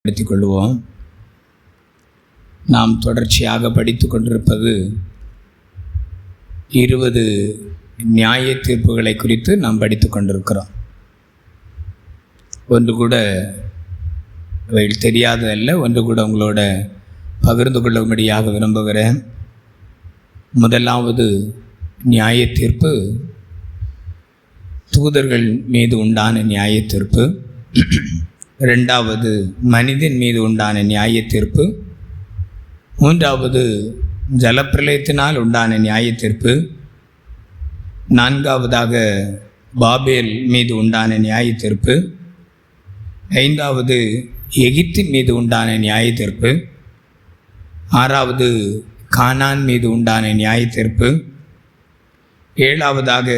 எடுத்துக் கொள்வோம். நாம் தொடர்ச்சியாக படித்து கொண்டிருப்பது 20 நியாய தீர்ப்புகளை குறித்து நாம் படித்து கொண்டிருக்கிறோம். ஒன்று கூட தெரியாததல்ல, ஒன்று கூட உங்களோட பகிர்ந்து கொள்ளும்படியாக விரும்புகிறேன். முதலாவது நியாய தீர்ப்பு தூதர்கள் மீது உண்டான நியாய தீர்ப்பு. இரண்டாவது மனிதன் மீது உண்டான நியாய தீர்ப்பு. மூன்றாவது ஜலப்பிரளயத்தினால் உண்டான நியாய தீர்ப்பு. நான்காவதாக பாபேல் மீது உண்டான நியாய தீர்ப்பு. ஐந்தாவது எகிப்தின் மீது உண்டான நியாய தீர்ப்பு. ஆறாவது கானான் மீது உண்டான நியாய தீர்ப்பு. ஏழாவதாக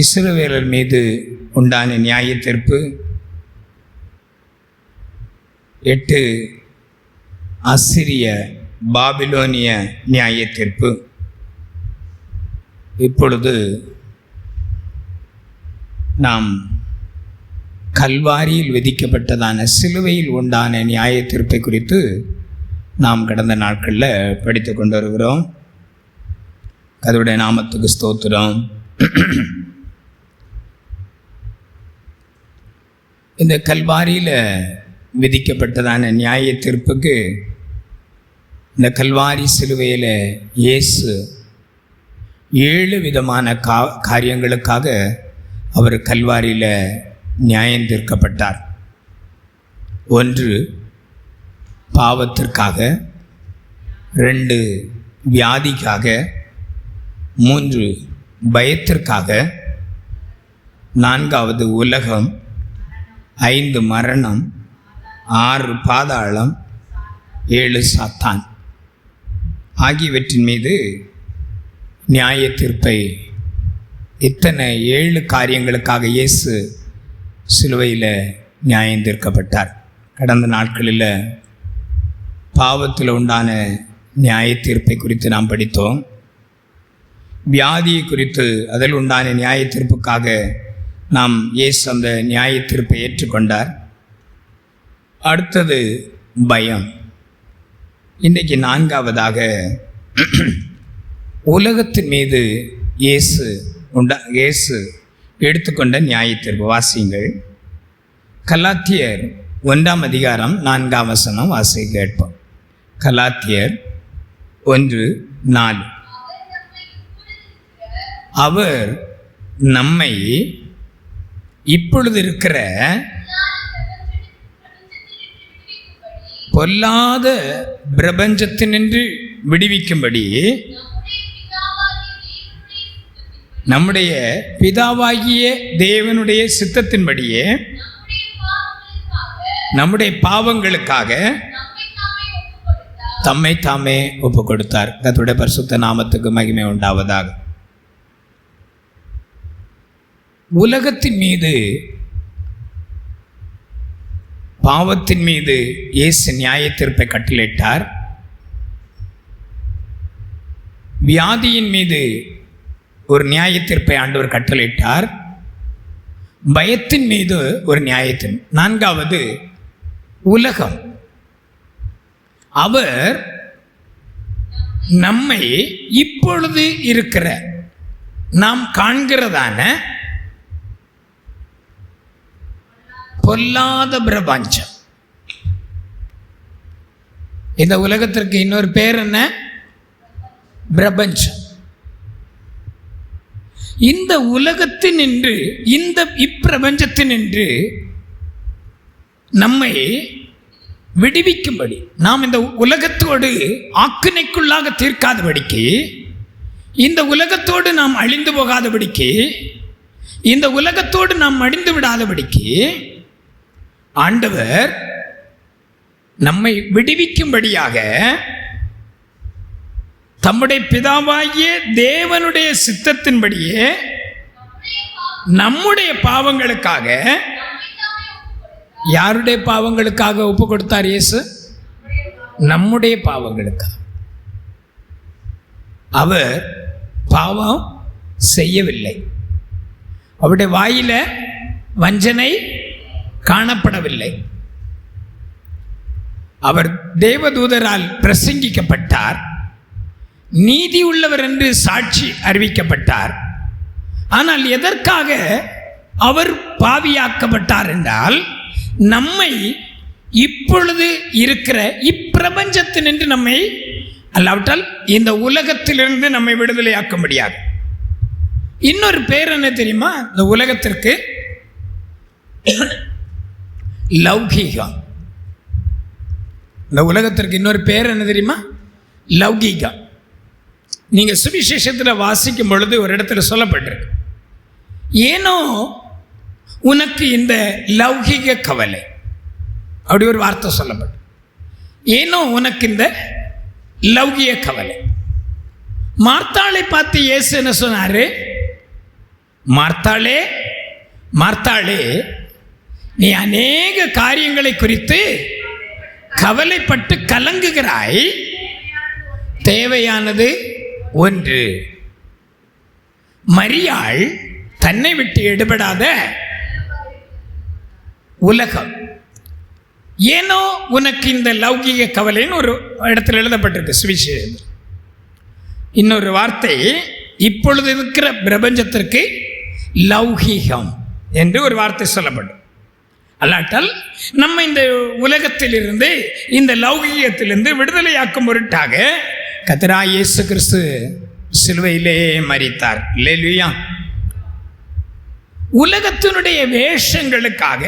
இஸ்ரவேலர் மீது உண்டான நியாய தீர்ப்பு. 8 அசிரிய பாபிலோனிய நியாய தீர்ப்பு. இப்பொழுது நாம் கல்வாரியில் விதிக்கப்பட்டதான சிலுவையில் உண்டான நியாய தீர்ப்பை குறித்து நாம் கடந்த நாட்களில் படித்து கொண்டு வருகிறோம். கர்த்தருடைய நாமத்துக்கு ஸ்தோத்திரம். இந்த கல்வாரியில் விதிக்கப்பட்டதான நியாய தீர்ப்புக்கு இந்த கல்வாரி சிலுவையில் இயேசு 7 விதமான காரியங்களுக்காக அவர் கல்வாரியில் நியாயம் தீர்க்கப்பட்டார். 1 பாவத்திற்காக, 2 வியாதிக்காக, 3 பயத்திற்காக, 4வது உலகம், 5 மரணம், 6 பாதாளம், 7 சாத்தான் ஆகியவற்றின் மீது நியாய தீர்ப்பை இத்தனை 7 காரியங்களுக்காக இயேசு சிலுவையில் நியாயம் தீர்க்கப்பட்டார். கடந்த நாட்களில் பாவத்தில் உண்டான நியாய தீர்ப்பை குறித்து நாம் படித்தோம். வியாதியை குறித்து அதில் உண்டான நியாய தீர்ப்புக்காக நாம் இயேசு அந்த நியாய தீர்ப்பை ஏற்றுக்கொண்டார். அடுத்தது பயம். இன்றைக்கு 4வதாக உலகத்தின் மீது இயேசு எடுத்துக்கொண்ட நியாய தீர்ப்பு. வாசியுங்கள். கலாத்தியர் 1ஆம் அதிகாரம் 4ஆம் வசனம் வாசிக்க கேட்போம். கலாத்தியர் 1:4. அவர் நம்மை இப்பொழுது இருக்கிற பொல்லாத பிரபஞ்சத்தினின்று விடுவிக்கும்படி நம்முடைய பிதாவாகிய தேவனுடைய சித்தத்தின்படியே நம்முடைய பாவங்களுக்காக தம்மை தாமே ஒப்பு கொடுத்தார். கர்த்தருடைய பரிசுத்த நாமத்துக்கு மகிமை உண்டாவதாக. உலகத்தின் மீது, பாவத்தின் மீது இயேசு நியாய தீர்ப்பை கட்டளையிட்டார். வியாதியின் மீது ஒரு நியாய தீர்ப்பை ஆண்டவர் கட்டளையிட்டார். பயத்தின் மீது ஒரு நியாய தீர்ப்பு. 4வது உலகம். அவர் நம்மை இப்பொழுது இருக்கிற, நாம் காண்கிறதான பொல்லாத பிரபஞ்சம். இந்த உலகத்திற்கு இன்னொரு பேர் என்ன? பிரபஞ்சம். இந்த உலகத்தினின்று, இந்த இப்பிரபஞ்சத்தினின்று நம்மை விடுவிக்கும்படி, நாம் இந்த உலகத்தோடு ஆக்கினைக்குள்ளாக தீர்க்காதபடிக்கு, இந்த உலகத்தோடு நாம் அழிந்து போகாதபடிக்கு, இந்த உலகத்தோடு நாம் மடிந்து விடாதபடிக்கு ஆண்டவர் நம்மை விடுவிக்கும்படியாக தம்முடைய பிதாவாகிய தேவனுடைய சித்தத்தின்படியே நம்முடைய பாவங்களுக்காக, யாருடைய பாவங்களுக்காக ஒப்பு கொடுத்தார் இயேசு? நம்முடைய பாவங்களுக்காக. அவர் பாவம் செய்யவில்லை. அவருடைய வாயில வஞ்சனை காணப்படவில்லை. அவர் தேவதூதரால் பிரசங்கிக்கப்பட்டார், நீதி உள்ளவர் என்று சாட்சி அறிவிக்கப்பட்டார். ஆனால் எதற்காக அவர் பாவியாக்கப்பட்டார் என்றால், நம்மை இப்பொழுது இருக்கிற இப்பிரபஞ்சத்தினின்று நம்மை, அல்லாவிட்டால் இந்த உலகத்திலிருந்து நம்மை விடுதலையாக்க முடியாது. இன்னொரு பேர் என்ன தெரியுமா இந்த உலகத்திற்கு? லௌகீகம். இந்த உலகத்திற்கு இன்னொரு பேர் என்ன தெரியுமா? லௌகீகம். நீங்க சுவிசேஷத்தில் வாசிக்கும் பொழுது ஒரு இடத்துல சொல்லப்பட்டிருக்கு, ஏனோ உனக்கு இந்த லௌகீக கவலை, அப்படி ஒரு வார்த்தை சொல்லப்பட்டு, ஏனோ உனக்கு இந்த லௌகிய கவலை. மார்த்தாளை பார்த்து இயேசு என்ன சொன்னாரு? மார்த்தாளே, மார்த்தாளே, நீ அநேக காரியங்களை குறித்து கவலைப்பட்டு கலங்குகிறாய், தேவையானது ஒன்று. மரியாள் தன்னை விட்டு எடுபடாத உலகம். ஏனோ உனக்கு இந்த லௌகிக கவலைன்னு ஒரு இடத்துல எழுதப்பட்டிருக்கு சுவிசேஷம். இன்னொரு வார்த்தை, இப்பொழுது இருக்கிற பிரபஞ்சத்திற்கு லௌகீகம் என்று ஒரு வார்த்தை சொல்லப்படும். அல்லாட்டால் நம்ம இந்த உலகத்திலிருந்து, இந்த லௌகீகத்திலிருந்து விடுதலையாக்கும் பொருட்டாக கர்த்தராகிய இயேசு கிறிஸ்து சிலுவையிலே மரித்தார். அல்லேலூயா. உலகத்தினுடைய வேஷங்களுக்காக,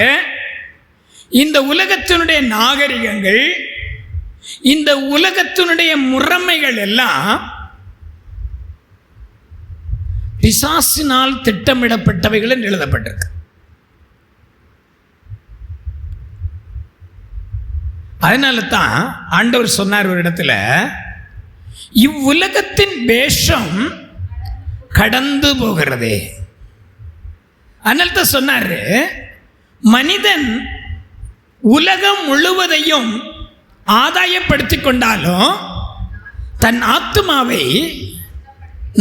இந்த உலகத்தினுடைய நாகரிகங்கள், இந்த உலகத்தினுடைய முறைமைகள் எல்லாம் பிசாசினால் திட்டமிடப்பட்டவைகள் என்று எழுதப்பட்டிருக்கு. அதனால தான் ஆண்டவர் சொன்னார் ஒரு இடத்துல, இவ்வுலகத்தின் வேஷம் கடந்து போகிறதே. அதனால தான் சொன்னாரு, மனிதன் உலகம் முழுவதையும் ஆதாயப்படுத்தி கொண்டாலும் தன் ஆத்துமாவை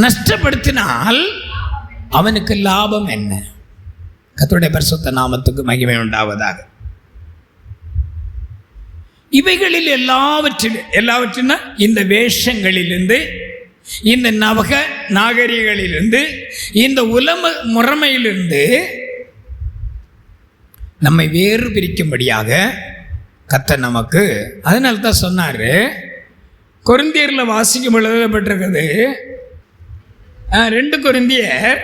நஷ்டப்படுத்தினால் அவனுக்கு லாபம் என்ன? கர்த்தருடைய பரிசுத்த நாமத்துக்கு மகிமை உண்டாவதாக. இவைகளில் எல்லாவற்றிலும் இந்த வேஷங்களிலிருந்து, இந்த நவக நாகரிகளிலிருந்து, இந்த உலக முறைமையிலிருந்து நம்மை வேறு பிரிக்கும்படியாக கர்த்தர் நமக்கு, அதனால தான் சொன்னார், கொரிந்தியரில் வாசிக்கும் எழுதப்பட்டிருக்கிறது, 2 கொரிந்தியர்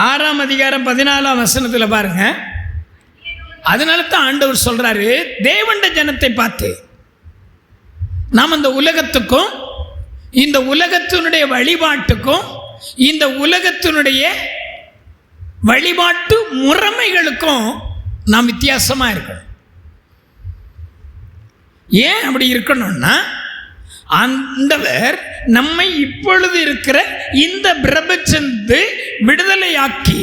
6ஆம் அதிகாரம் 14ஆம் வசனத்தில் பாருங்க. அதனால தான் ஆண்டவர் சொல்றாரு, தேவண்ட ஜனத்தை பார்த்து, நாம் அந்த உலகத்துக்கும், இந்த உலகத்தினுடைய வழிபாட்டுக்கும், இந்த உலகத்தினுடைய வழிபாட்டு முறைமைகளுக்கும் நாம் வித்தியாசமா இருக்கணும். ஏன் அப்படி இருக்கணும்னா, ஆண்டவர் நம்மை இப்பொழுது இருக்கிற இந்த பிரபஞ்சத்தை விடுதலையாக்கி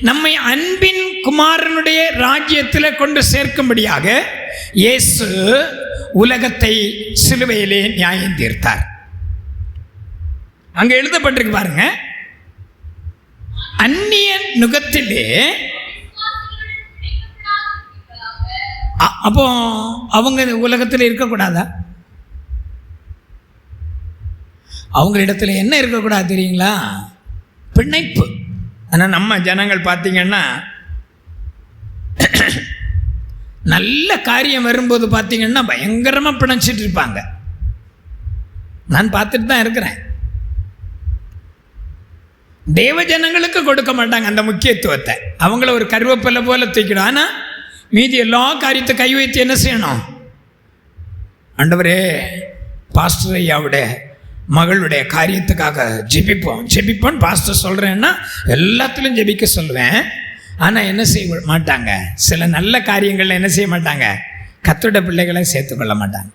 நம்மை அன்பின் குமாரனுடைய ராஜ்யத்தில் கொண்டு சேர்க்கும்படியாக இயேசு உலகத்தை சிலுவையிலே நியாயம் தீர்த்தார். அங்க எழுதப்பட்டிருக்கு பாருங்க, அந்நிய நுகத்திலே. அப்போ அவங்க உலகத்தில் இருக்கக்கூடாதா? அவங்களிடத்துல என்ன இருக்கக்கூடாது தெரியுங்களா? பிணைப்பு. ஆனால் நம்ம ஜனங்கள் பார்த்தீங்கன்னா, நல்ல காரியம் வரும்போது பார்த்தீங்கன்னா பயங்கரமாக பிணைச்சிட்டு இருப்பாங்க. நான் பார்த்துட்டு தான் இருக்கிறேன். தேவ ஜனங்களுக்கு கொடுக்க மாட்டாங்க அந்த முக்கியத்துவத்தை. அவங்கள ஒரு கருவேப்பிலை போல தூக்கிடும். ஆனால் மீதி எல்லா காரியத்தை கை வைத்து என்ன செய்யணும்? ஆண்டவரே, பாஸ்டர் ஐயாவுடைய மகளுடைய காரியத்துக்காக ஜெபிப்போம் பாஸ்டர் சொல்கிறேன்னா எல்லாத்துலையும் ஜெபிக்க சொல்லுவேன். ஆனால் என்ன செய்ய மாட்டாங்க, சில நல்ல காரியங்களில் என்ன செய்ய மாட்டாங்க, கர்த்தருடைய பிள்ளைகளை சேர்த்துக்கொள்ள மாட்டாங்க.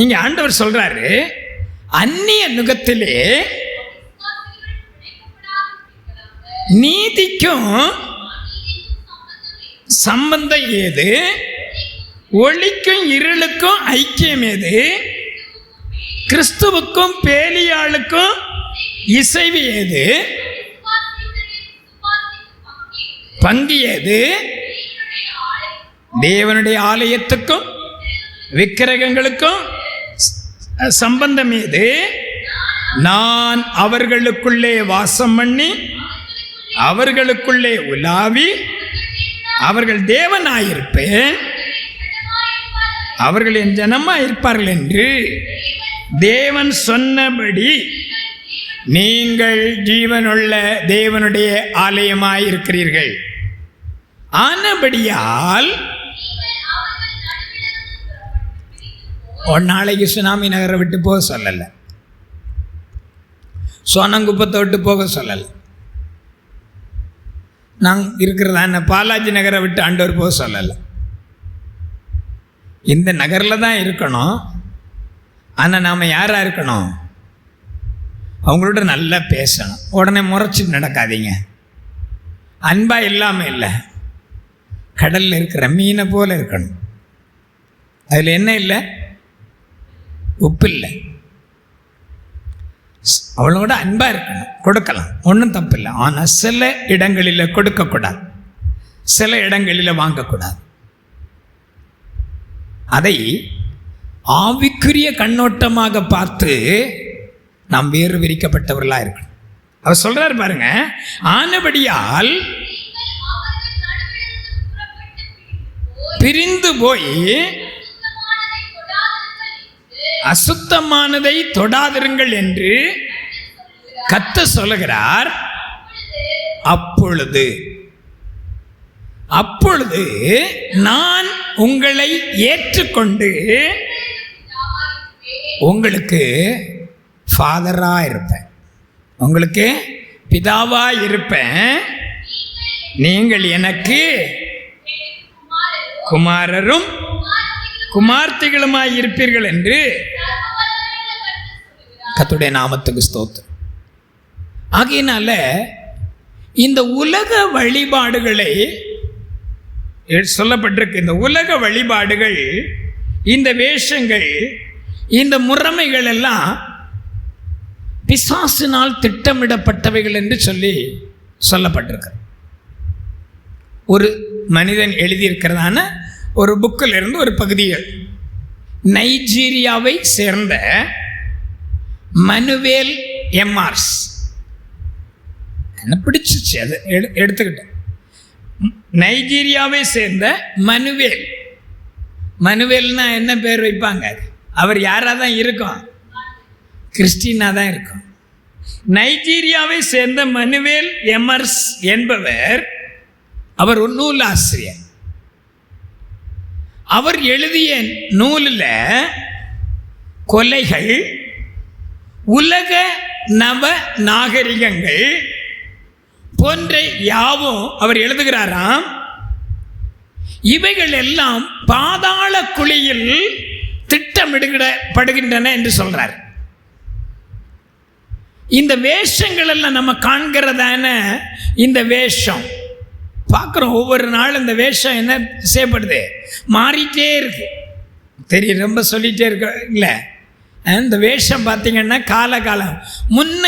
இங்கே ஆண்டவர் சொல்கிறாரு, அந்நிய நுகத்திலே நீதிக்கும் சம்பந்தம் ஏது? ஒளிக்கும் இருளுக்கும் ஐக்கியம் ஏது? கிறிஸ்துவுக்கும் பேலியாளுக்கும் இசைவு ஏது? பங்கியது தேவனுடைய ஆலயத்துக்கும் விக்கிரகங்களுக்கும் சம்பந்தம் ஏது? நான் அவர்களுக்குள்ளே வாசம் பண்ணி அவர்களுக்குள்ளே உலாவி அவர்கள் தேவனாயிருப்பேன், அவர்கள் என் ஜனமாயிருப்பார்கள் என்று தேவன் சொன்னபடி நீங்கள் ஜீவனுள்ள தேவனுடைய ஆலயமாயிருக்கிறீர்கள். ஆனபடியால் ஒரு நாளைக்கு சுனாமி நகரை விட்டு போக சொல்லலை, சோனங்குப்பத்தை விட்டு போக சொல்லலை, நாங்கள் இருக்கிறதான பாலாஜி நகரை விட்டு ஆண்டவர் போக சொல்லலை. இந்த நகரில் தான் இருக்கணும். ஆனால் நாம் யாராக இருக்கணும்? அவங்களோட நல்லா பேசணும். உடனே முறைச்சிட்டு நடக்காதீங்க. அன்பாக இல்லாமல் இல்லை, கடலில் இருக்கிற மீனை போல் இருக்கணும். அதில் என்ன இல்லை? உப்பு இல்லை. அவளோட அன்பாக இருக்கணும், கொடுக்கலாம், ஒன்றும் தப்பு இல்லை. ஆனால் சில இடங்களில் கொடுக்கக்கூடாது, சில இடங்களில் வாங்கக்கூடாது. அதை ஆவிக்குரிய கண்ணோட்டமாக பார்த்து நாம் வேறு விரிக்கப்பட்டவர்களாக இருக்கணும். அவர் சொல்றாரு பாருங்க, ஆனபடியால் பிரிந்து போய் அசுத்தமானதை தொடாதிருங்கள் என்று கர்த்தர் சொல்லுகிறார். அப்பொழுது நான் உங்களை ஏற்றுக்கொண்டு உங்களுக்கு ஃபாதராக இருப்பேன், உங்களுக்கு பிதாவாக இருப்பேன், நீங்கள் எனக்கு குமாரரும் குமார்த்திகளுமாய் இருப்பீர்கள் என்று கர்த்தருடைய நாமத்துக்கு ஸ்தோத்திரம். ஆகையினால இந்த உலக வழிபாடுகளை சொல்லப்பட்டிருக்கு. இந்த உலக வழிபாடுகள், இந்த வேஷங்கள், இந்த முறைமைகள் எல்லாம் பிசாசினால் திட்டமிடப்பட்டவைகள் என்று சொல்லப்பட்டிருக்கு. ஒரு மனிதன் எழுதியிருக்கிறதான ஒரு புக்கில் இருந்து ஒரு பகுதிகள், நைஜீரியாவை சேர்ந்த மனுவேல் எம்ஆர்ஸ், என்ன பிடிச்சிச்சு அது எடுத்துக்கிட்டேன். நைஜீரியாவை சேர்ந்த மனுவேல்னா என்ன பேர் வைப்பாங்க? அவர் யாராக தான் இருக்கும்? கிறிஸ்டினாக தான் இருக்கும். நைஜீரியாவை சேர்ந்த மனுவேல் எமர்ஸ் என்பவர், அவர் ஒரு நூல் ஆசிரியர். அவர் எழுதிய நூலில் கொலைகள், உலக நவ நாகரிகங்கள் போன்ற யாவும் அவர் எழுதுகிறாராம். இவைகள் எல்லாம் பாதாள குழியில் திட்டமிடப்படுகின்றன என்று சொல்றார். இந்த வேஷங்கள் எல்லாம் நம்ம காண்கிறதான இந்த வேஷம் பார்க்குறோம். ஒவ்வொரு நாளும் இந்த வேஷம் என்ன செய்யப்படுது? மாறிட்டே இருக்கு. தெரியும், ரொம்ப சொல்லிகிட்டே இருக்க இல்லை. இந்த வேஷம் பார்த்தீங்கன்னா காலம் முன்ன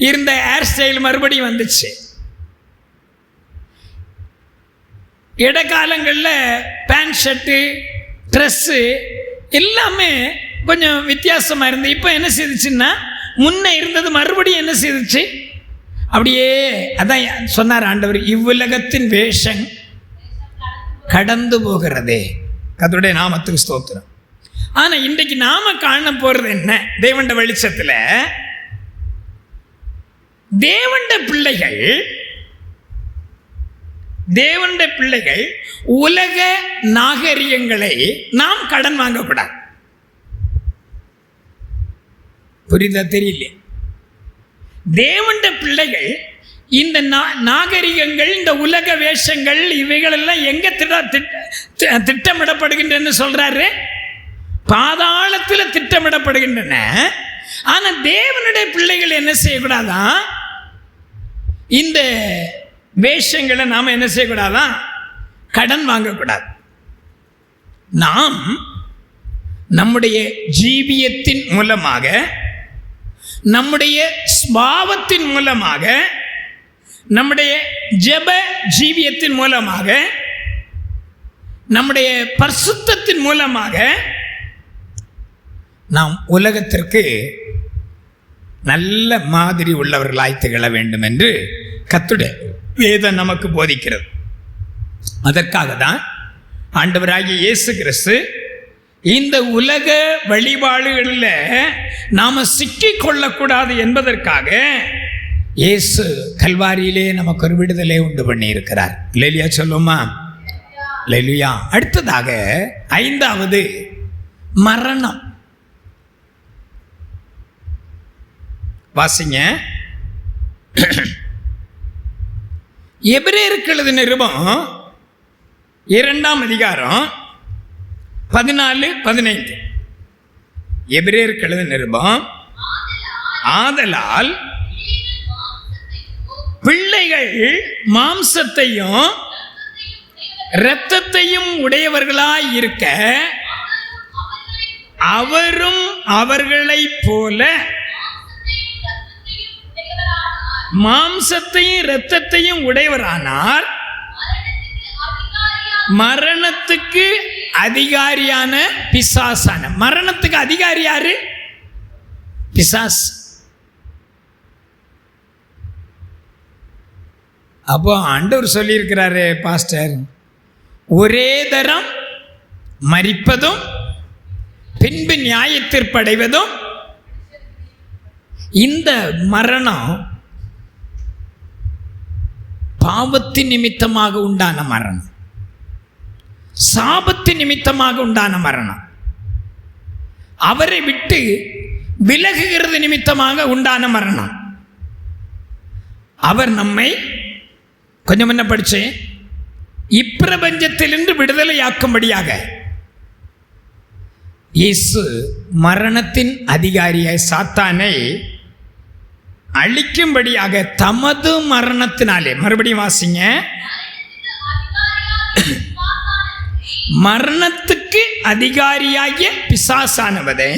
இருந்த ஹேர் ஸ்டைல் மறுபடியும் வந்துச்சு. இடைக்காலங்களில் பேண்ட் ஷர்ட்டு ட்ரெஸ்ஸு எல்லாமே கொஞ்சம் வித்தியாசமாக இருந்தது. இப்போ என்ன செய்துச்சுன்னா, முன்ன இருந்தது மறுபடியும் என்ன செய்துச்சு? அப்படியே அதான் சொன்னார் ஆண்டவர், இவ்வுலகத்தின் வேஷம் கடந்து போகிறதே. கர்த்தருடைய நாமத்துக்கு ஸ்தோத்திரம். ஆனால் இன்றைக்கு நாம காண போகிறது என்ன? தேவண்ட வெளிச்சத்தில் தேவண்ட பிள்ளைகள் உலக நாகரிகங்களை நாம் கடன் வாங்கக்கூடாது. புரியுதா? தெரியல. தேவண்ட பிள்ளைகள் இந்த நாகரிகங்கள், இந்த உலக வேஷங்கள், இவைகள் எல்லாம் எங்க திட்டமிடப்படுகின்றன சொல்றாரு? பாதாளத்தில் திட்டமிடப்படுகின்றன. ஆனா தேவனுடைய பிள்ளைகள் என்ன செய்யக்கூடாதான்? இந்த வேஷங்களை நாம என்ன செய்யக்கூடாதான்? கடன் வாங்கக்கூடாது. நாம் நம்முடைய ஜீவியத்தின் மூலமாக, நம்முடைய ஸ்பாவத்தின் மூலமாக, நம்முடைய ஜெப ஜீவியத்தின் மூலமாக, நம்முடைய பரிசுத்தத்தின் மூலமாக நாம் உலகத்திற்கு நல்ல மாதிரி உள்ளவர்களாய் திகழ வேண்டும் என்று கர்த்தருடைய வேதம் நமக்கு போதிக்கிறது. அதற்காக தான் ஆண்டவராகிய இயேசு கிறிஸ்து இந்த உலக வழிபாடுகளில் நாம் சிக்கிக் கொள்ளக்கூடாது என்பதற்காக இயேசு கல்வாரியிலே நமக்கு ஒரு விடுதலை உண்டு பண்ணி இருக்கிறார். அல்லேலூயா சொல்லுமா? அல்லேலூயா. அடுத்ததாக 5வது மரணம். வாசிங்க. எபிரேயருக்கு எழுதின நிருபம் 2ஆம் அதிகாரம் 14-15. எபிரேயருக்கு எழுதின நிருபம். ஆதலால் பிள்ளைகள் மாம்சத்தையும் இரத்தத்தையும் உடையவர்களாய் இருக்க அவரும் அவர்களைப் போல மாம்சத்தையும் இரத்தத்தையும் உடையவரானார். மரணத்துக்கு அதிகாரியான பிசாசான. மரணத்துக்கு அதிகாரி யாரு? பிசாஸ். அப்போ ஆண்டவர் சொல்லியிருக்கிறாரு, பாஸ்டர், ஒரே தரம் மரிப்பதும் பின்பு நியாயத்தீர்ப்படைவதும். இந்த மரணம் பாவத்தின் நிமித்தமாக உண்டான மரணம், சாபத்தின் நிமித்தமாக உண்டான மரணம், அவரை விட்டு விலகுகிறது நிமித்தமாக உண்டான மரணம். அவர் நம்மை கொஞ்சம் என்ன படிச்சேன், இப்பிரபஞ்சத்திலிருந்து விடுதலையாக்கும்படியாக இயேசு மரணத்தின் அதிகாரியாய் சாத்தானை அழிக்கும்படியாக தமது மரணத்தினாலே, மறுபடியும் வாசிங்க, மரணத்துக்கு அதிகாரியாகிய பிசாசானவதை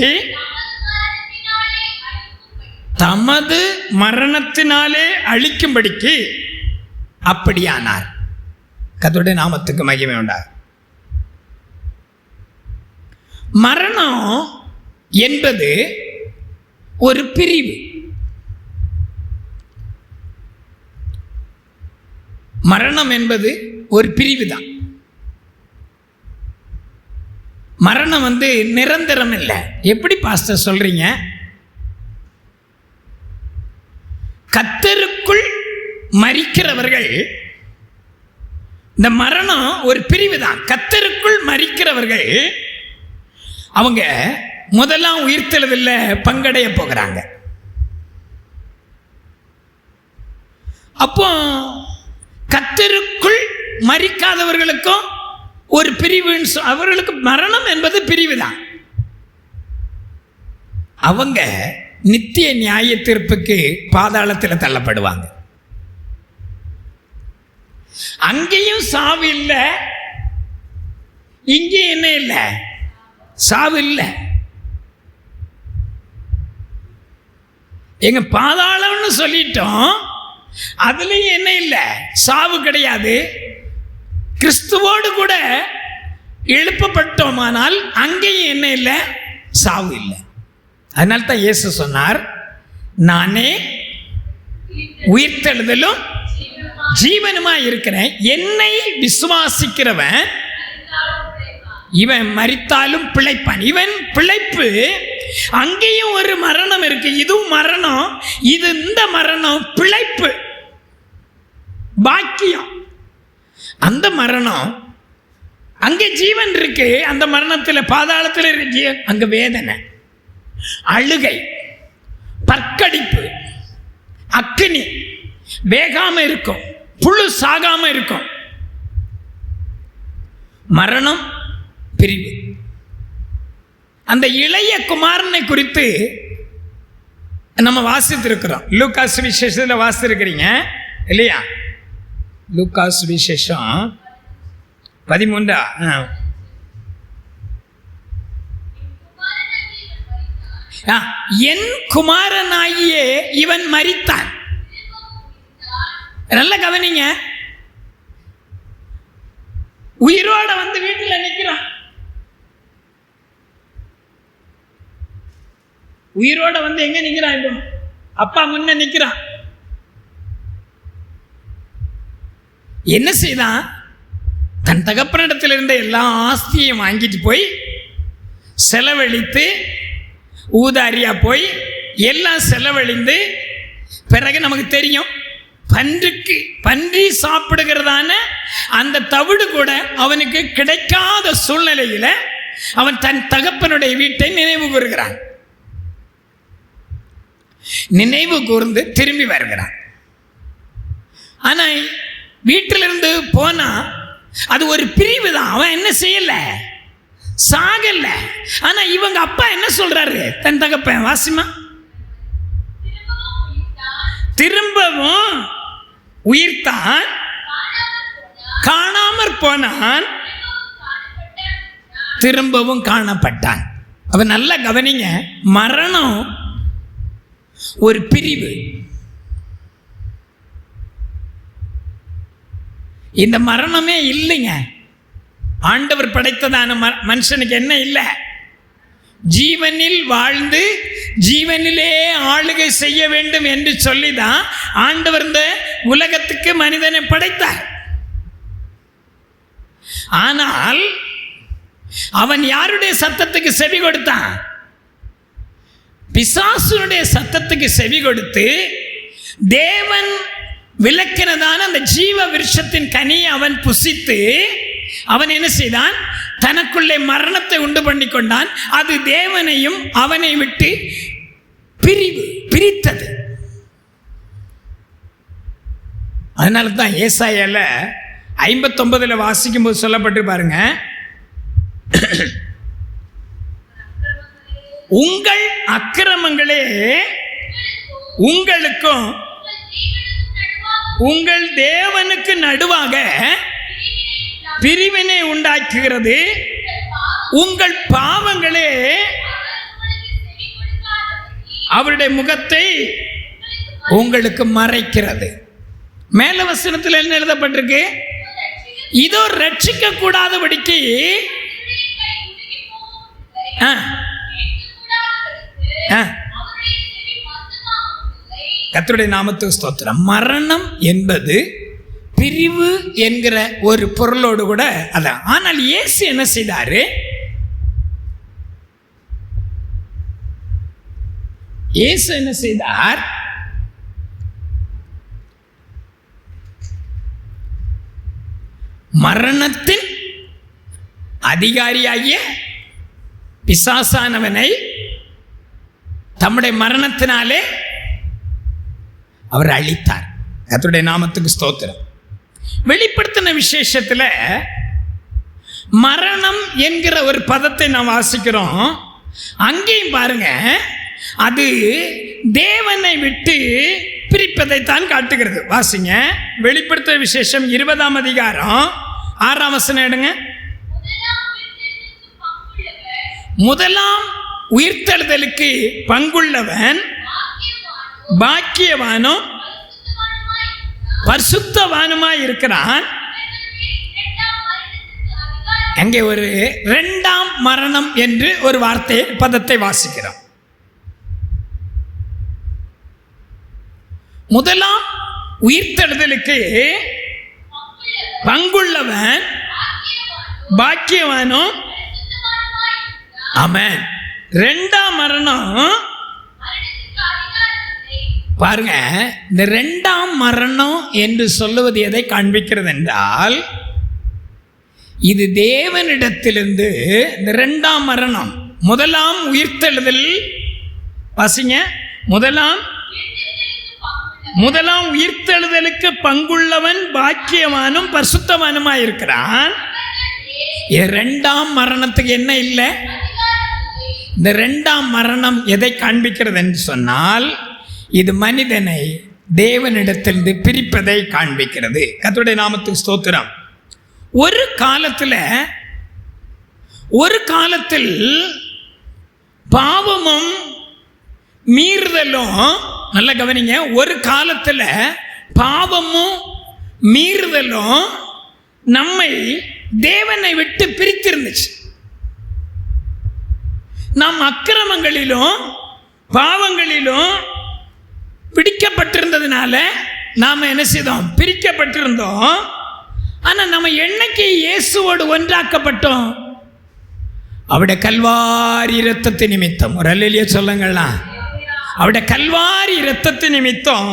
தமது மரணத்தினாலே அழிக்கும்படிக்கு அப்படியானார். கர்த்தருடைய நாமத்துக்கு மகிமை உண்டாகும். மரணம் என்பது ஒரு பிரிவு. மரணம் என்பது ஒரு பிரிவு தான். மரணம் நிரந்தரம் இல்லை. எப்படி பாஸ்டர் சொல்றீங்க? கர்த்தருக்குள் மரிக்கிறவர்கள், இந்த மரணம் ஒரு பிரிவு தான். கர்த்தருக்குள் மரிக்கிறவர்கள் அவங்க முதலாம் உயிர்த்தெழுதல்ல பங்கடைய போகிறாங்க. அப்போ கர்த்தருக்குள் மரிக்காதவர்களுக்கும் ஒரு பிரிவு, அவர்களுக்கு மரணம் என்பது பிரிவு தான். அவங்க நித்திய நியாய தீர்ப்புக்கு பாதாளத்தில் தள்ளப்படுவாங்க. அங்கேயும் சாவு இல்லை, இங்கே என்ன இல்லை, சாவு இல்லை. எங்க பாதாளம்னு சொல்லிட்டோம், அதுலயும் என்ன இல்லை, சாவு கிடையாது. கிறிஸ்துவோடு கூட எழுப்பப்பட்டோமானால் அங்கேயும் என்ன இல்லை, சாவு இல்லை. அதனால தான் இயேசு சொன்னார், நானே உயிர்த்தெழுதலும் ஜீவனுமா இருக்கிறேன், என்னை விசுவாசிக்கிறவன் இவன் மரித்தாலும் பிழைப்பான். இவன் பிழைப்பு. அங்கேயும் ஒரு மரணம் இருக்கு, இதுவும் மரணம். இந்த மரணம் பிழைப்பு, பாக்கியம். அந்த மரணம், அங்கே ஜீவன் இருக்கு. அந்த மரணத்தில் பாதாளத்தில் இருக்கு, அங்க வேதனை, அழுகை, பற்கடிப்பு, அக்கினி, வேகாம இருக்கும், புழு சாகாம இருக்கும். மரணம் பிரிவு. அந்த இளைய குமாரனை குறித்து நம்ம வாசித்திருக்கிறோம். லூக்கா சுவிசேஷத்தில் வாசித்திருக்கிறீங்க இல்லையா? லூக்கா சுவிசேஷம் 13. என் குமாரனாகியே இவன் மரித்தான். நல்ல கவனிங்க. உயிரோட வந்து வீட்டில் நிற்கிறான். உயிரோட வந்து எங்க நிற்கிறான்? இப்போ அப்பா முன்ன நிற்கிறான். என்ன செய்தான்? தன் தகப்பனிடத்தில் இருந்த எல்லா ஆஸ்தியையும் வாங்கிட்டு போய் செலவழித்து, ஊதாரியா போய் எல்லாம் செலவழிந்து, பிறகு நமக்கு தெரியும் பன்றி சாப்பிடுகிறதான அந்த தவிடு கூட அவனுக்கு கிடைக்காத சூழ்நிலையில் அவன் தன் தகப்பனுடைய வீட்டை நினைவு கூறுகிறான். நினைவு கூர்ந்து திரும்பி வருகிறான். ஆனா வீட்டிலிருந்து போனா அது ஒரு பிரிவு தான். அவன் என்ன செய்யல, சாகல. ஆனா இவங்க அப்பா என்ன சொல்றாரு? தன் தகப்பன் வாசிமா, திரும்பவும் உயிர்த்தான், காணாமற் போனான், திரும்பவும் காணப்பட்டான். அவன் நல்லா கவனிங்க, மரணம் ஒரு பிரிவு. இந்த மரணமே இல்லைங்க. ஆண்டவர் படைத்ததான மனுஷனுக்கு என்ன இல்லை? ஜீவனில் வாழ்ந்து ஜீவனிலே ஆளுகை செய்ய வேண்டும் என்று சொல்லிதான் ஆண்டவர் இந்த உலகத்துக்கு மனிதனை படைத்தார். ஆனால் அவன் யாருடைய சத்தத்துக்கு செவி கொடுத்தான்? பிசாசுடைய சத்தத்துக்கு செவி கொடுத்து தேவன் விலக்கினதான அந்த ஜீவ விருட்சத்தின் கனியை அவன் புசித்து அவன் என்ன செய்தான்? தனக்குள்ளே மரணத்தை உண்டு பண்ணி கொண்டான். அது தேவனையும் அவனை விட்டு பிரித்தது. அதனால தான் ஏசாயால 59 வாசிக்கும் போது சொல்லப்பட்டு பாருங்க, உங்கள் அக்கிரமங்களே உங்களுக்கும் உங்கள் தேவனுக்கு நடுவாக பிரிவினை உண்டாக்குகிறது, உங்கள் பாவங்களே அவருடைய முகத்தை உங்களுக்கு மறைக்கிறது. மேல வசனத்தில் என்ன எழுதப்பட்டிருக்கு? இதோ ரட்சிக்க கூடாதபடிக்கு கர்த்தருடைய நாமத்துக்கு ஸ்தோத்திரம். மரணம் என்பது பிரிவு என்கிற ஒரு பொருளோடு கூட அதான். ஆனால் இயேசு என்ன செய்தாரு? இயேசு என்ன செய்தார்? மரணத்தின் அதிகாரியாகிய பிசாசானவனை தம்முடைய மரணத்தினாலே அவர் அழித்தார். கர்த்தருடைய நாமத்துக்கு ஸ்தோத்திரம். வெளிப்படுத்தின விசேஷத்தில் மரணம் என்கிற ஒரு பதத்தை நாம் வாசிக்கிறோம். அங்கேயும் பாருங்க, அது தேவனை விட்டு பிரிப்பதைத்தான் காட்டுகிறது. வாசிங்க, வெளிப்படுத்தின விசேஷம் 20ஆம் அதிகாரம் 6ஆம் வசனம் எடுங்க. முதலாம் உயிர்த்தெழுதலுக்கு பங்குள்ளவன் பாக்கியவானும் பரிசுத்தவானுமாய் இருக்கிறான். அங்கே ஒரு 2ஆம் மரணம் என்று ஒரு வார்த்தை பதத்தை வாசிக்கிறோம். முதலாம் உயிர்த்தெழுதலுக்கு பங்குள்ளவன் பாக்கியவானும். ஆமென். 2ஆம் மரணம் பாருங்க, இந்த 2ஆம் மரணம் என்று சொல்லுவது எதை காண்பிக்கிறது என்றால், இது தேவனிடத்திலிருந்து இந்த 2ஆம் மரணம். முதலாம் உயிர்த்தெழுதல் வாசிங்க, முதலாம் உயிர்த்தெழுதலுக்கு பங்குள்ளவன் பாக்கியவானும் பரிசுத்தவானுமாய் இருக்கிறான். 2ஆம் மரணத்துக்கு என்ன இல்லை? இந்த 2ஆம் மரணம் எதை காண்பிக்கிறது என்று சொன்னால், இது மனிதனை தேவனிடத்திலிருந்து பிரிப்பதை காண்பிக்கிறது. கர்த்தருடைய நாமத்துக்கு ஸ்தோத்திரம். ஒரு காலத்தில் பாவமும் மீறுதலும், நல்ல கவனிங்க, ஒரு காலத்தில் பாவமும் மீறுதலும் நம்மை தேவனை விட்டு பிரித்திருந்துச்சு. நாம் அக்கிரமங்களிலும் பாவங்களிலும் பிடிக்கப்பட்டிருந்ததுனால நாம் என்ன செய்தோம்? பிரிக்கப்பட்டிருந்தோம். ஆனால் நம்ம என்னைக்கு இயேசுவோடு ஒன்றாக்கப்பட்டோம்? அவருடைய கல்வாரி இரத்தத்து நிமித்தம். ஒரு அல்லேலூயா சொல்லுங்களா. அவருடைய கல்வாரி இரத்தத்து நிமித்தம்,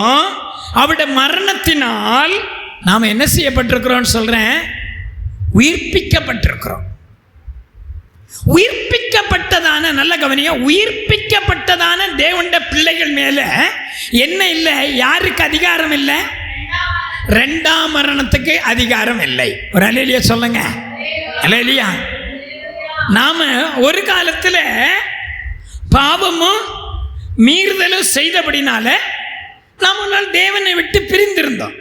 அவருடைய மரணத்தினால் நாம் என்ன செய்யப்பட்டிருக்கிறோம் சொல்றேன்? உயிர்ப்பிக்கப்பட்டிருக்கிறோம். உயிர்ப்பிக்கப்பட்டதான, நல்ல கவனியா, உயிர்ப்பிக்கப்பட்டதான தேவனுடைய பிள்ளைகள் மேல என்ன இல்லை? யாருக்கு அதிகாரம் இல்லை? இரண்டாம் மரணத்துக்கு அதிகாரம் இல்லை. ஒரு அல்லேலூயா சொல்லுங்க. அல்லேலூயா. நாம ஒரு காலத்துல பாவமும் மீறுதலும் செய்தபடினால நாம தேவனை விட்டு பிரிந்திருந்தோம்.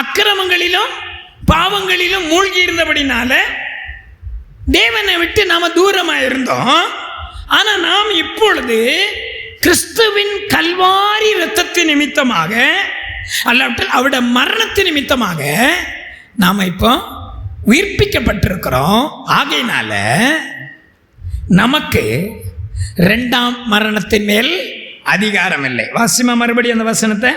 அக்கிரமங்களிலும் பாவங்களிலும் மூழ்கி இருந்தபடினால தேவனை விட்டு நாம தூரமாக இருந்தோம். ஆனா நாம் இப்பொழுது கிறிஸ்துவின் கல்வாரி இரத்தத்தின் நிமித்தமாக, அல்லாவிட்டால் அவருடைய மரணத்தின் நிமித்தமாக நாம் இப்போ உயிர்ப்பிக்கப்பட்டிருக்கிறோம். ஆகையினால நமக்கு இரண்டாம் மரணத்தின் மேல் அதிகாரம் இல்லை. வாசிமா மறுபடியும் அந்த வசனத்தை.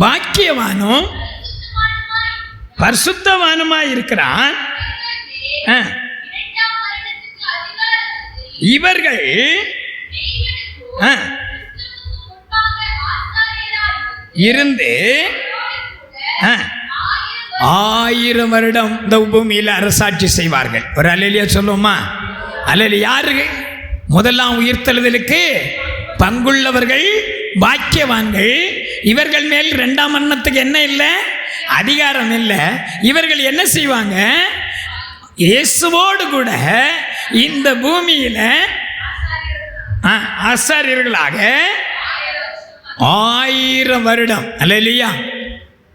பாக்கியவானும் பரிசுத்தவானுமாய் இருக்கிறான். இவர்கள் இருந்து 1000 வருடம் இந்த பூமியில் அரசாட்சி செய்வார்கள். ஒரு அல்லேலூயா சொல்லுவோமா? அல்லேலூயா. யாரு? முதலாம் உயிர்த்தெழுதலுக்கு பங்குள்ளவர்கள் பாக்கியவான்கள். இவர்கள் மேல் இரண்டாம் மரணத்துக்கு என்ன இல்லை? அதிகாரம் இல்லை. இவர்கள் என்ன செய்வாங்க? இயேசுவோடு கூட இந்த பூமியில ஆசாரியர்களாக 1000 வருடம். அல்லேலூயா.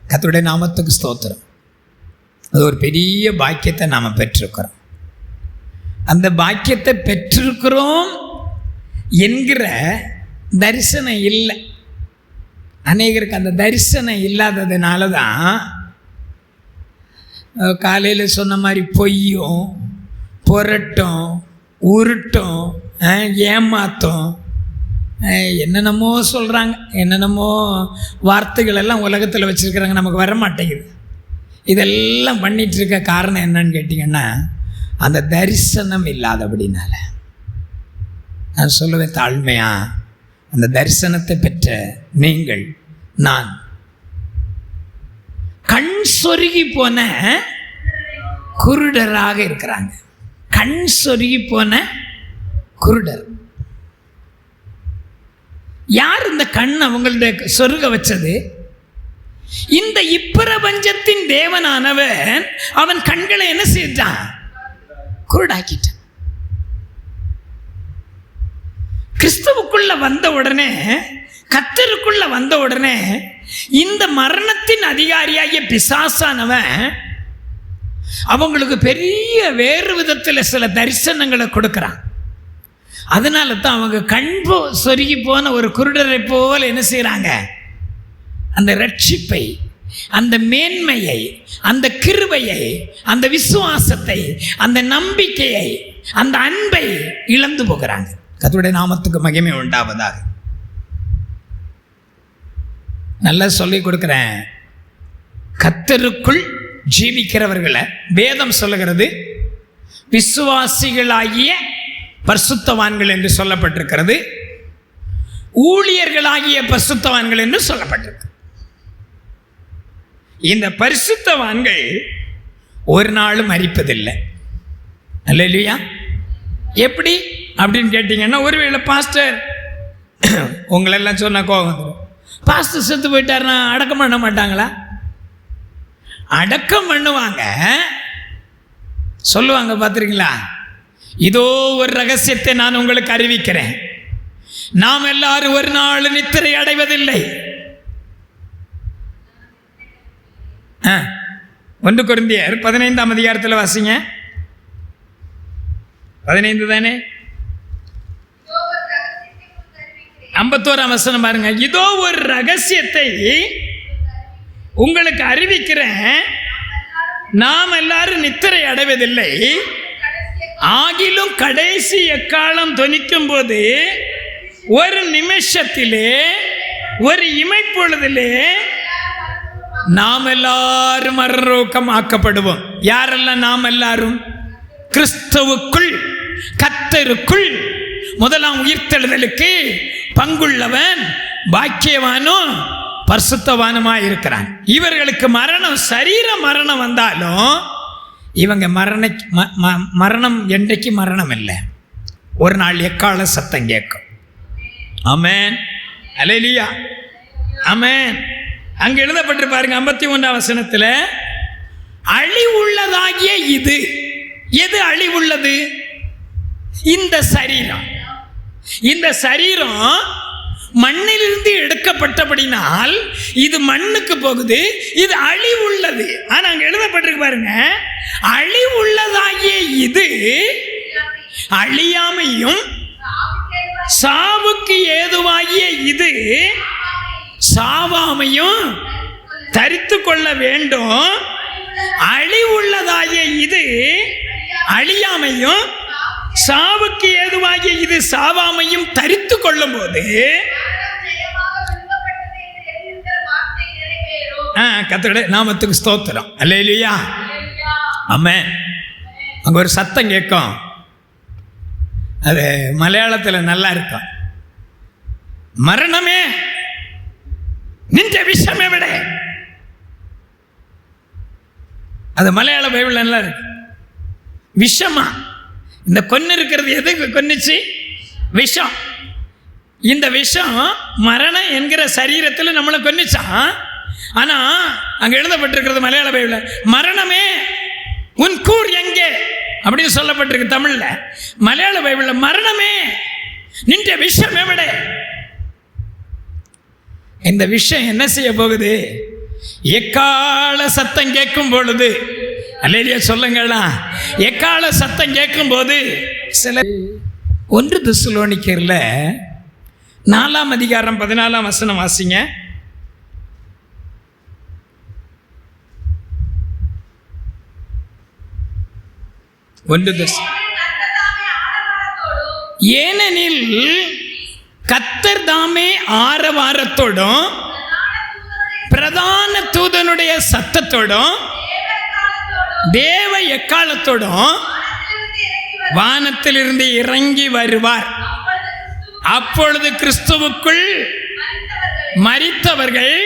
கர்த்தருடைய நாமத்துக்கு ஸ்தோத்திரம். அது ஒரு பெரிய பாக்கியத்தை நாம் பெற்றிருக்கிறோம். அந்த பாக்கியத்தை பெற்றிருக்கிறோம் என்கிற தரிசனம் இல்லை. அநேகருக்கு அந்த தரிசனம் இல்லாததுனால தான் காலையில் சொன்ன மாதிரி பொய்யும் புரட்டும் உருட்டும் ஏமாத்தும் என்னென்னமோ சொல்கிறாங்க. என்னென்னமோ வார்த்தைகள் எல்லாம் உலகத்தில் வச்சுருக்கிறாங்க. நமக்கு வர மாட்டேங்குது. இதெல்லாம் பண்ணிகிட்ருக்க காரணம் என்னன்னு கேட்டிங்கன்னா, அந்த தரிசனம் இல்லாதபடினால. நான் சொல்லுவேன் தாழ்மையா, அந்த தரிசனத்தை பெற்ற நீங்கள், நான் கண் சொருகி போன குருடராக இருக்கிறாங்க. கண் சொருகி போன குருடர். யார் இந்த கண் அவங்களுடைய சொருக வச்சது? இந்த இப்பிரபஞ்சத்தின் தேவனானவன் அவன் கண்களை என்ன செய்தான்? குருடாக்கிட்டான். கிறிஸ்துவுக்குள்ள வந்த உடனே, கர்த்தருக்குள்ள வந்த உடனே, இந்த மரணத்தின் அதிகாரியாகிய பிசாசானவன் அவங்களுக்கு பெரிய வேறு விதத்தில் சில தரிசனங்களை கொடுக்குறான். அதனால தான் அவங்க கண்போ சொருகி போன ஒரு குருடரை போல என்ன செய்கிறாங்க? அந்த ரட்சிப்பை, அந்த மேன்மையை, அந்த கிருபையை, அந்த விசுவாசத்தை, அந்த நம்பிக்கையை, அந்த அன்பை இழந்து போகிறாங்க. கர்த்தருடைய நாமத்துக்கு மகிமை உண்டாவதாக. நல்லா சொல்லி கொடுக்கிறேன். கர்த்தருக்குள் ஜீவிக்கிறவர்களை வேதம் சொல்லுகிறது விசுவாசிகளாகிய பரிசுத்தவான்கள் என்று சொல்லப்பட்டிருக்கிறது. ஊழியர்களாகிய பரிசுத்தவான்கள் என்று சொல்லப்பட்டிருக்கு. இந்த பரிசுத்தவான்கள் ஒரு நாளும் மரிப்பதில்லை. அல்லேலூயா. எப்படி அப்படின்னு கேட்டீங்கன்னா, ஒருவேளை பாஸ்டர் உங்களெல்லாம் சொன்ன கோபம் வந்துடும். பாஸ்டர் செத்து போயிட்டாருன்னா அடக்கம் பண்ண மாட்டாங்களா? அடக்கம் பண்ணுவாங்க. சொல்லுவாங்க, பார்த்துருக்கீங்களா? இதோ ஒரு ரகசியத்தை நான் உங்களுக்கு அறிவிக்கிறேன். நாம் எல்லாரும் ஒரு நாள் நித்திரை அடைவதில்லை. 1 கொரிந்தியர் 15ஆம் அதிகாரத்தில் வாசிங்க. 15 தானே? 51ஆம் வசனம் பாருங்க. இதோ ஒரு ரகசியத்தை உங்களுக்கு அறிவிக்கிறேன், நாம் எல்லாரும் நித்திரை அடைவதில்லை, ஆகிலும் கடைசி எக்காலம் தொனிக்கும் போது ஒரு நிமிஷத்திலே, ஒரு இமைப்பொழுதிலே நாம் எல்லாரும் மறுரூபம் ஆக்கப்படுவோம். யாரெல்லாம் நாம் எல்லாரும்? கிறிஸ்துவுக்குள், கர்த்தருக்குள் முதலாம் உயிர்த்தெழுதலுக்கு பங்குள்ளவன் பாக்கியவானும் பரிசுத்தவானுமாய் இருக்கிறான். இவர்களுக்கு மரணம், சரீர மரணம் வந்தாலும் இவங்க மரணம் என்றைக்கு மரணம் இல்லை, ஒரு நாள் எக்கால சத்தம் கேட்கும். ஆமென், அல்லேலூயா, ஆமென். அங்க எழுதப்பட்டு பாருங்க 51ஆம் வசனத்தில், அழிவுள்ளதாகிய இது. எது அழிவுள்ளது? இந்த சரீரம். இந்த சரீரம் மண்ணிலிருந்து எடுக்கப்பட்டபடினால் இது மண்ணுக்கு போகுது, இது அழிவுள்ளது. ஆனா அங்க எழுதப்பட்டிருக்கு பாருங்க, அழிவுள்ளதாகிய இது அழியாமையும் சாவுக்கு ஏதுவாகிய இது சாவாமையும் தரித்து கொள்ள வேண்டும். அழிவுள்ளதாகிய இது அழியாமையும் சாவுக்கு ஏதுவாகிய இது சாவாமையும் தரித்து கொள்ளும் போது கர்த்தருடைய நாமத்துக்கு ஸ்தோத்திரம். அல்லேலூயா, ஆமென். அங்க ஒரு சத்தம் கேட்கும், அது மலையாளத்தில் நல்லா இருக்கும். மரணமே நின்ற விஷம் எവിടെ? அது மலையாள பைபிள் நல்லா இருக்கு. விஷமா? இந்த கொன்னு இருக்கிறது எது கொன்னுச்சு? விஷம். இந்த விஷம் மரணம் என்கிற சரீரத்தில் நம்மளை கொன்னுச்சான். ஆனா அங்க எழுதப்பட்டிருக்கிறது மலையாள பைபிள், மரணமே உன் கூர் எங்கே அப்படின்னு சொல்லப்பட்டிருக்கு தமிழ்ல. மலையாள பைபிள்ல மரணமே நின்ற விஷம் எവിടെ? இந்த விஷயம் என்ன செய்ய போகுது? எக்கால சத்தம் கேட்கும் பொழுது, அல்லேலூயா சொல்லுங்களா, எக்கால சத்தம் கேட்கும் போது சில 1 தெசலோனிக்கர்ல 4ஆம் அதிகாரம் 14ஆம் வசனம் வாசிங்க. ஏனெனில் கர்த்தர் தாமே ஆரவாரத்தோடும் பிரதான தூதனுடைய சத்தத்தோடும் தேவ எக்காலத்தோடும் வானத்திலிருந்து இறங்கி வருவார். அப்பொழுது கிறிஸ்துவுக்குள் மரித்தவர்கள்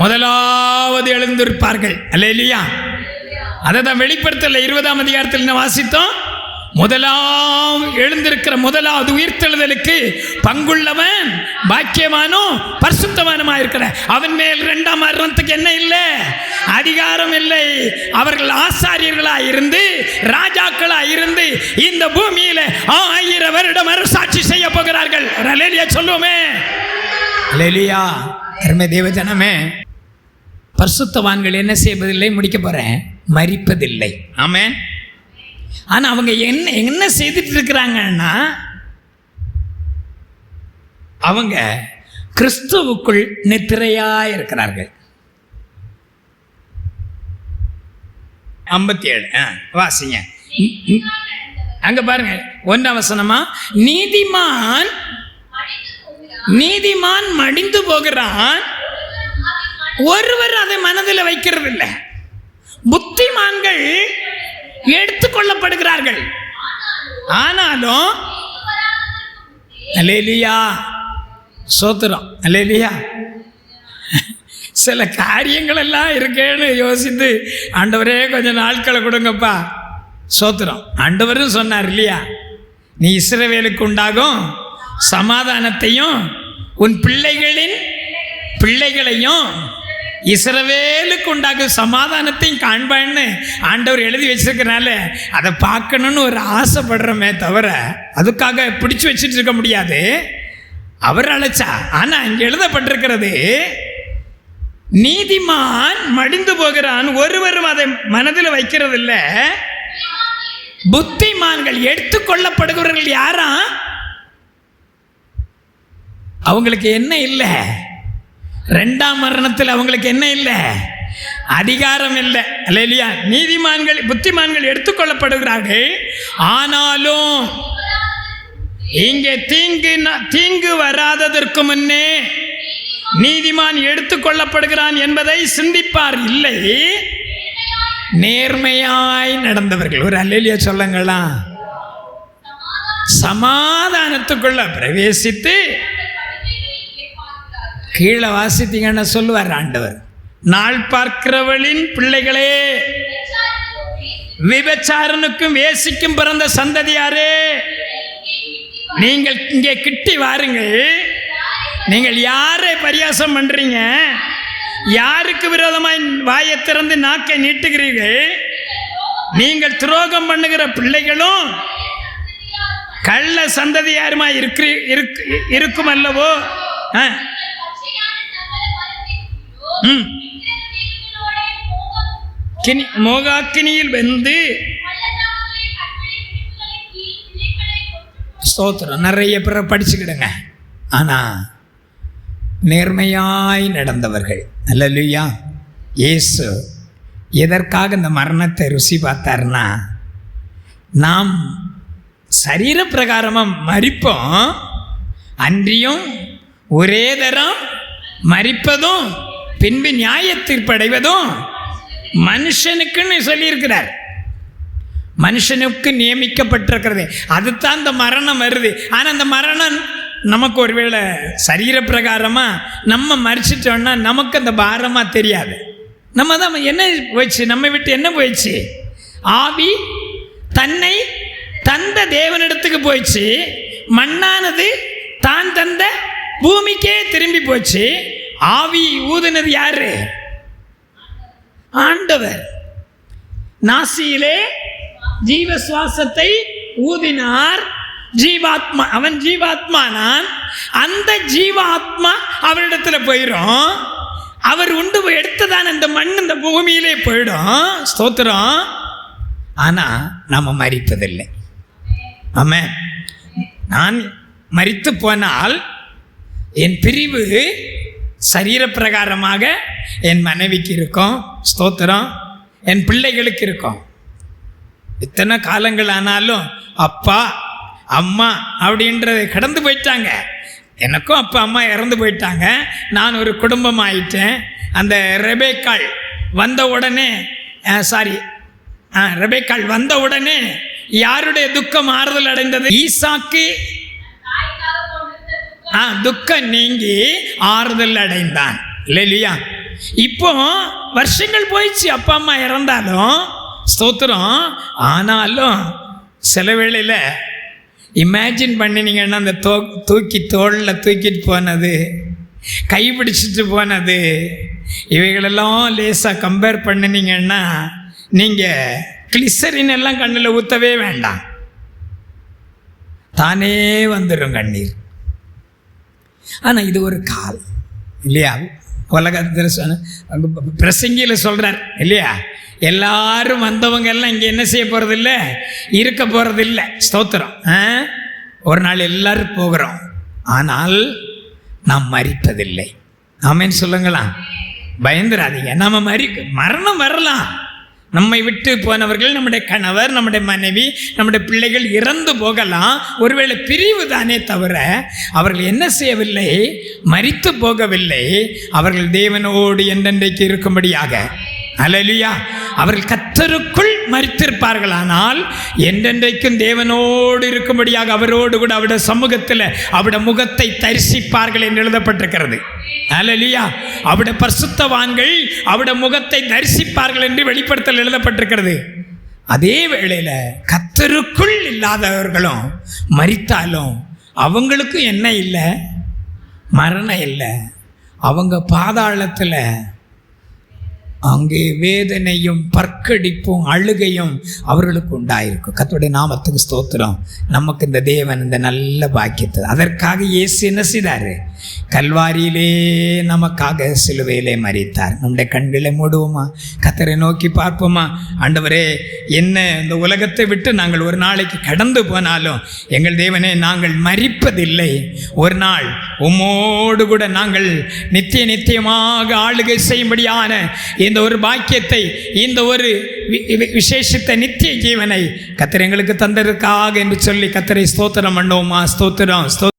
முதலாவது எழுந்திருப்பார்கள். அல்லேலூயா. அதை தான் வெளிப்படுத்தல 20ஆம் அதிகாரத்தில் என்ன வாசித்தோம்? முதலாம் எழுந்திருக்கிற முதலாவது உயிர்த்தெழுதலுக்கு பங்குள்ளவன் பாக்கியவானும் பரிசுத்தவானுமா இருக்கிற அவன் மேல் 2ஆம் மரணத்துக்கு என்ன இல்லை? அதிகாரம் இல்லை. அவர்கள் ஆசாரியர்களாக இருந்து ராஜாக்களாக இருந்து இந்த பூமியில 1000 வருடம் அரசாட்சி செய்ய போகிறார்கள். அல்லேலூயா சொல்லுவோமே. அல்லேலூயா. அருமை தேவஜனமே, பரிசுத்தவான்கள் என்ன செய்வதில்லை? முடிக்க போறேன், மரிப்பதில்லை. ஆமென். ஆனா அவங்க என்ன செய்துட்டு இருக்கிறாங்கன்னா, அவங்க கிறிஸ்துவுக்குள் நித்திரையா இருக்கிறார்கள். 57 வாசிங்க. அங்க பாருங்க 1ஆம் வசனமா, நீதிமான் மடிந்து போகிறான், ஒருவர் அதை மனதில் வைக்கிறது இல்லை. புத்திமான்கள் எடுத்துக்கொள்ளப்படுகிறார்கள். ஆனாலும் அல்லேலூயா சோத்திரம். அல்லேலூயா. சில காரியங்கள் எல்லாம் இருக்கேன்னு யோசித்து, ஆண்டவரே கொஞ்சம் நாட்களை கொடுங்கப்பா. சோத்திரம். ஆண்டவரும் சொன்னார் இல்லையா, நீ இஸ்ரவேலுக்கு உண்டாகும் சமாதானத்தையும் உன் பிள்ளைகளின் பிள்ளைகளையும் இஸ்ரவேலுக்கு உண்டாகும் சமாதானத்தையும் காண்பான்னு ஆண்டவர் எழுதி வச்சிருக்கனால அதை பார்க்கணுன்னு ஒரு ஆசைப்படுறோமே தவிர அதுக்காக பிடிச்சு வச்சுட்டு இருக்க முடியாது. அவர் அழைச்சா. ஆனா இங்க எழுதப்பட்டிருக்கிறது, நீதிமான் மடிந்து போகிறான், ஒருவரும் அதை மனதில் வைக்கிறது இல்லை. புத்திமான்கள் எடுத்துக்கொள்ளப்படுகிறவர்கள் யாரா? அவங்களுக்கு என்ன இல்லை? ரெண்டாம் மரணத்தில் அவங்களுக்கு என்ன இல்லை? அதிகாரம் இல்லை. அல்லேலூயா. நீதிமான்கள் புத்திமான்கள் எடுத்துக்கொள்ளப்படுகிறார்கள். ஆனாலும் இங்கே தீங்கு வராததற்கு முன்னே நீதிமான் எடுத்துக்கொள்ளப்படுகிறான் என்பதை சிந்திப்பார் இல்லை. நேர்மையாய் நடந்தவர்கள், ஒரு அல்லேலூயா சொல்லுங்களா, சமாதானத்துக்குள்ள பிரவேசித்து, கீழே வாசித்தீங்கன்னா சொல்லுவார் ஆண்டவர், நாள் பார்க்கிறவளின் பிள்ளைகளே, விபச்சாரனுக்கும் வேசிக்கும் பிறந்த சந்ததியாரே, நீங்கள் இங்கே கிட்டி வாருங்கள். நீங்கள் யாரை பரியாசம் பண்றீங்க? யாருக்கு விரோதமாய் வாயை திறந்து நாக்கை நீட்டுகிறீர்கள்? நீங்கள் துரோகம் பண்ணுகிற பிள்ளைகளும் கள்ள சந்ததியாருமாய் இருக்கும் அல்லவோ? மோகாக்கினியில் வந்து ஸ்தோத்திரம். நிறைய பேரை படிச்சுக்கிடுங்க. ஆனா நேர்மையாய் நடந்தவர்கள். அல்லேலூயா. இயேசு எதற்காக இந்த மரணத்தை ருசி பார்த்தார்னா, நாம் சரீர பிரகாரமாக மரிப்போம், அன்றியும் ஒரே தரம் மரிப்பதும் பின்பு நியாய தீர்ப்படைவதும் மனுஷனுக்குன்னு சொல்லியிருக்கிறார். மனுஷனுக்கு நியமிக்கப்பட்டிருக்கிறது. அதுதான் இந்த மரணம் வருது. ஆனால் அந்த மரணம் நமக்கு ஒருவேளை சரீர பிரகாரமாக நம்ம மறிச்சிட்டோம்னா நமக்கு அந்த பாரமாக தெரியாது. நம்ம தான் என்ன போயிடுச்சு, நம்ம விட்டு என்ன போயிடுச்சு? ஆவி தன்னை தந்த தேவனிடத்துக்கு போயிடுச்சு. மண்ணானது தான் தந்த பூமிக்கே திரும்பி போச்சு. ஆவி ஊதுனது யாரு? ஆண்டவர். நாசியிலே ஜீவ சுவாசத்தை ஊதினார். ஜீவாத்மா, அவன் ஜீவாத்மானான். அந்த ஜீவாத்மா அவரிடத்துல போயிடும். அவர் உண்டு எடுத்ததான இந்த மண் இந்த பூமியிலே போயிடும். ஸ்தோத்திரம். ஆனா நாம மரிப்பதில்லை. ஆமென். நான் மரித்து போனால் என் பிரிவு சரீர பிரகாரமாக என் மனைவிக்கு இருக்கும். ஸ்தோத்திரம். என் பிள்ளைகளுக்கு இருக்கும். இத்தனை காலங்கள் ஆனாலும் அப்பா அம்மா அப்படின்றத கடந்து போயிட்டாங்க. எனக்கும் அப்பா அம்மா இறந்து போயிட்டாங்க. நான் ஒரு குடும்பம் ஆயிட்டேன். அந்த ரெபேக்காள் வந்த உடனே ரெபேக்காள் வந்த உடனே யாருடைய துக்கம் ஆறுதல் அடைந்தது? ஈசாக்கு துக்கம் நீங்கி ஆறுதல் அடைந்தான். இல்லையா? இப்போ வருஷங்கள் போயிடுச்சு அப்பா அம்மா இறந்தாலும். ஸ்தோத்திரம். ஆனாலும் சில வேளையில் இமேஜின் பண்ணினீங்கன்னா அந்த தூக்கி தோளில் தூக்கிட்டு போனது, கைப்பிடிச்சிட்டு போனது, இவைகளெல்லாம் லேசாக கம்பேர் பண்ணினீங்கன்னா நீங்கள் கிளிசரின் எல்லாம் கண்ணில் ஊற்றவே வேண்டாம், தானே வந்துடும் கண்ணீர். ஆனால் இது ஒரு கால் இல்லையா? உலகத்தில் பிரசங்கியில் சொல்கிறார் இல்லையா? எல்லாரும் வந்தவங்க எல்லாம் இங்கே என்ன செய்ய போகிறதில்ல, இருக்க போகிறதில்லை. ஸ்தோத்திரம். ஒரு நாள் எல்லாரும் போகிறோம். ஆனால் நாம் மரிப்பதில்லை. ஆமென் சொல்லுங்களா? பயந்துராதீங்க. நம்ம மரணம் வரலாம். நம்மை விட்டு போனவர்கள், நம்முடைய கணவர், நம்முடைய மனைவி, நம்முடைய பிள்ளைகள் இறந்து போகலாம். ஒருவேளை பிரிவு தானே தவிர அவர்கள் என்ன செய்யவில்லை, மரித்து போகவில்லை. அவர்கள் தேவனோடு என்றென்றைக்கு இருக்கும்படியாக. அல்லேலூயா. அவர்கள் கர்த்தருக்குள் மரித்திருப்பார்கள். ஆனால் என்றென்றைக்கும் தேவனோடு இருக்கும்படியாக அவரோடு கூட அவருடைய சமூகத்தில் அவருடைய முகத்தை தரிசிப்பார்கள் என்று எழுதப்பட்டிருக்கிறது. அல்லேலூயா. அவருடைய பரிசுத்தவான்கள் அவருடைய முகத்தை தரிசிப்பார்கள் என்று வெளிப்படுத்தல் எழுதப்பட்டிருக்கிறது. அதே வேளையில் கர்த்தருக்குள் இல்லாதவர்களும் மரித்தாலும் அவங்களுக்கும் என்ன இல்லை, மரணம் இல்லை. அவங்க பாதாளத்தில் அங்கே வேதனையும் பற்கடிப்பும் அழுகையும் அவர்களுக்கு உண்டாயிருக்கும். கர்த்தருடைய நாமத்துக்கு ஸ்தோத்திரம். நமக்கு இந்த தேவன் இந்த நல்ல பாக்கியத்தை, அதற்காக இயேசு என்ன செய்தார்? கல்வாரியிலே நமக்காக சிலுவையிலே மரித்தார். நம்முடைய கண்களை மூடுவோமா, கர்த்தரை நோக்கி பார்ப்போமா. ஆண்டவரே, என்ன இந்த உலகத்தை விட்டு நாங்கள் ஒரு நாளைக்கு கடந்து போனாலும் எங்கள் தேவனே, நாங்கள் மரிப்பதில்லை. ஒரு நாள் உம்மோடு கூட நாங்கள் நித்தியமாக ஆளுகை செய்யும்படியான இந்த ஒரு பாக்கியத்தை, இந்த ஒரு விசேஷித்த நித்திய ஜீவனை கர்த்தர் எங்களுக்கு தந்ததற்காக என்று சொல்லி கர்த்தரை ஸ்தோத்திரம் பண்ணுவோமா. ஸ்தோத்திரம்.